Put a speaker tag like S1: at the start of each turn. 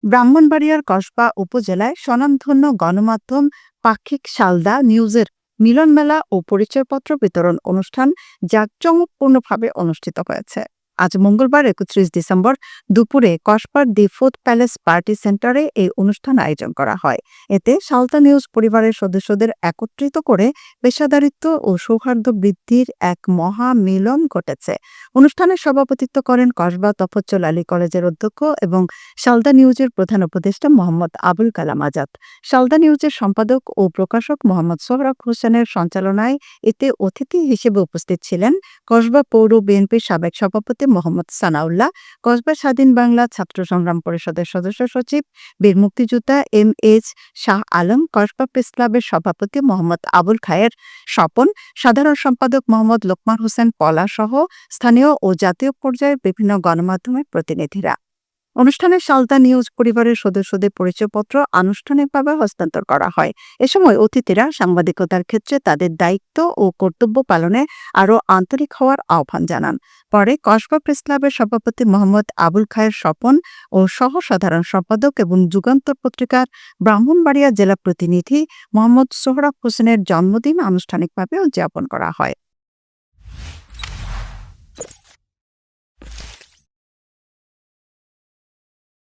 S1: ব্রাহ্মণবাড়িয়ার কসবা উপজেলায় স্বনামধন্য গণমাধ্যম পাক্ষিক সালদা নিউজের মিলন মেলা ও পরিচয়পত্র বিতরণ অনুষ্ঠান জাঁকজমকপূর্ণভাবে অনুষ্ঠিত হয়েছে। আজ মঙ্গলবার ৩১ ডিসেম্বর দুপুরে কসবার দি ফুড প্যালেস পার্টি সেন্টারে এই অনুষ্ঠান আয়োজন করা হয়। এতে সালদা নিউজ পরিবারের সদস্যদের একত্রিত করে পেশাদারিত্ব ও সৌহার্দ্য বৃদ্ধির এক মহা মিলন ঘটেছে। অনুষ্ঠানে সভাপতিত্ব করেন কসবা তফজ্জল আলী কলেজের অধ্যক্ষ এবং সালদা নিউজের প্রধান উপদেষ্টা মোহাম্মদ আবুল কালাম আজাদ। সালদা নিউজের সম্পাদক ও প্রকাশক মোহাম্মদ সোহরাব হোসেনের সঞ্চালনায় এতে অতিথি হিসেবে উপস্থিত ছিলেন কসবা পৌর বিএনপির সাবেক সভাপতি মোহাম্মদ সানাউল্লাহ, কসবা স্বাধীন বাংলা ছাত্র সংগ্রাম পরিষদের সদস্য সচিব বীর মুক্তিযোদ্ধা এম.এইচ শাহ আলম, কসবা প্রেস ক্লাবের সভাপতি মোহাম্মদ আবুল খায়ের স্বপন, সাধারণ সম্পাদক মোহাম্মদ লোকমান হোসেন পলা সহ স্থানীয় ও জাতীয় পর্যায়ের বিভিন্ন গণমাধ্যমের প্রতিনিধিরা। অনুষ্ঠানে সালদা নিউজ পরিবারের সদস্যদের পরিচয়পত্র আনুষ্ঠানিকভাবে হস্তান্তর করা হয়। এ সময় অতিথিরা সাংবাদিকতার ক্ষেত্রে তাদের দায়িত্ব ও কর্তব্য পালনে আরও আন্তরিক হওয়ার আহ্বান জানান। পরে কসবা প্রেস ক্লাবের সভাপতি মোহাম্মদ আবুল খায়ের স্বপন ও সহ সাধারণ সম্পাদক এবং যুগান্তর পত্রিকার ব্রাহ্মণবাড়িয়া জেলা প্রতিনিধি মোহাম্মদ সোহরাব হোসেনের জন্মদিন আনুষ্ঠানিকভাবে উদযাপন করা হয়।